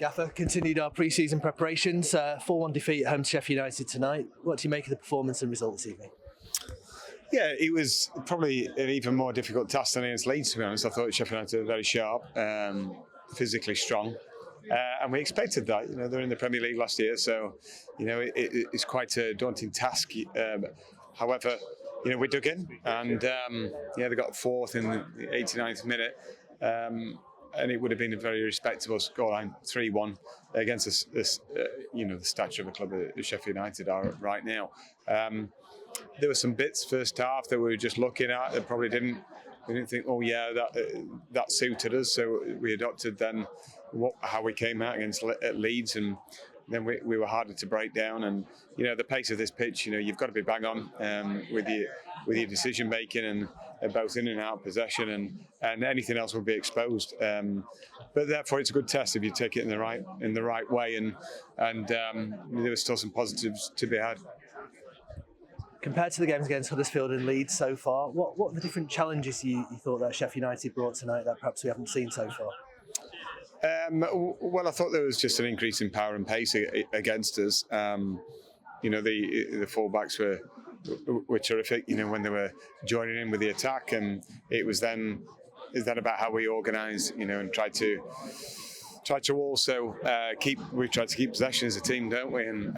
Gaffer, continued our pre-season preparations. 4-1 defeat at home to Sheffield United tonight. What do you make of the performance and result this evening? Yeah, it was probably an even more difficult task than against Leeds, to be honest. I thought Sheffield United were very sharp, physically strong. And we expected that. They're in the Premier League last year, so, it's quite a daunting task. However, we dug in and, they got fourth in the 89th minute. And it would have been a very respectable scoreline, 3-1 against the stature of a club that Sheffield United are right now. There were some bits first half that we were just looking at that probably didn't. We didn't think, that suited us. So we adopted then how we came out against Leeds, and then we were harder to break down. And the pace of this pitch, you've got to be bang on with your decision making, and both in and out possession, and anything else will be exposed. But therefore, it's a good test if you take it in the right way. And there were still some positives to be had. Compared to the games against Huddersfield and Leeds so far, what are the different challenges you thought that Sheffield United brought tonight that perhaps we haven't seen so far? Well, I thought there was just an increase in power and pace against us. The fullbacks were terrific. When they were joining in with the attack, and it was then about how we organise, and tried to also we tried to keep possession as a team, don't we? And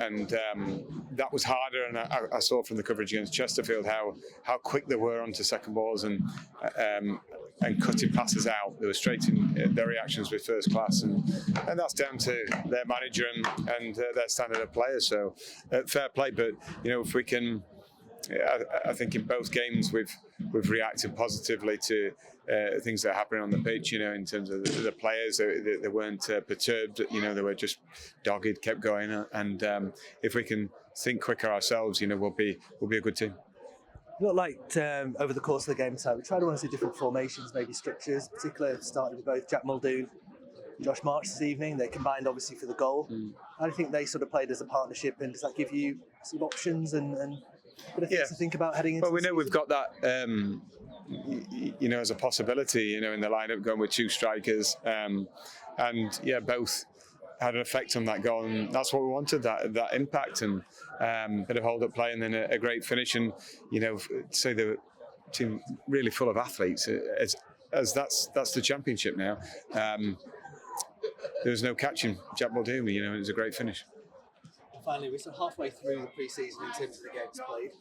that was harder. And I saw from the coverage against Chesterfield how quick they were onto second balls and cutting passes out. They were straight in their reactions with first class, and that's down to their manager and their standard of players. So fair play, but if we can. I think in both games we've reacted positively to things that are happening on the pitch. In terms of the players, they weren't perturbed. They were just dogged, kept going. And if we can think quicker ourselves, we'll be a good team. You look like over the course of the game tonight, we tried one or two different formations, maybe structures, particularly starting with both Jack Muldoon, Josh March this evening. They combined obviously for the goal. How do you think they sort of played as a partnership, and does that give you some options and bit of things to think about heading into? Well, we know we've got that, as a possibility, in the lineup, going with two strikers, both had an effect on that goal, and that's what we wanted, that impact and bit of hold-up play, and then a great finish, and say the team really full of athletes, as that's the championship now. There was no catching Jack Muldoon, it was a great finish. Finally, we're sort of halfway through the pre-season in terms of the games played.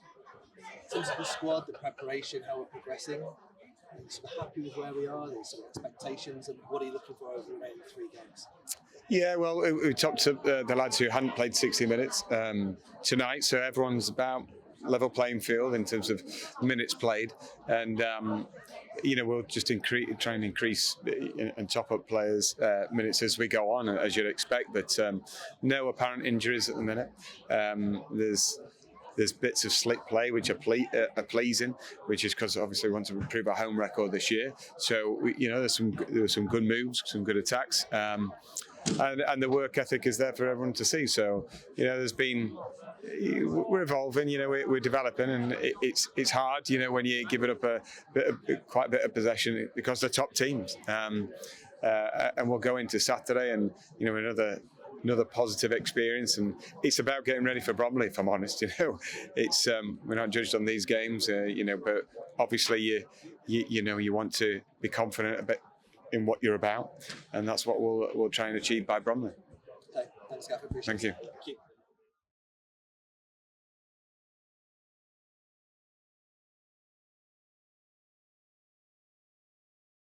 In terms of the squad, the preparation, how we're progressing, are you sort of happy with where we are? There's sort of expectations, and what are you looking for over the remaining 3 games? Yeah, well, we talked to the lads who hadn't played 60 minutes tonight, so everyone's about level playing field in terms of minutes played, and we'll just try and increase and top up players' minutes as we go on, as you'd expect. But no apparent injuries at the minute. There's bits of slick play which are pleasing, which is because obviously we want to improve our home record this year. So there were some good moves, some good attacks. And the work ethic is there for everyone to see. So we're evolving, we're developing, and it's hard, when you give it up quite a bit of possession because they're top teams. And we'll go into Saturday and another positive experience, and it's about getting ready for Bromley. If I'm honest, it's we're not judged on these games, but obviously you want to be confident a bit in what you're about, and that's what we'll try and achieve by Bromley. Okay, thanks, Gaffer. Thank you. Thank you.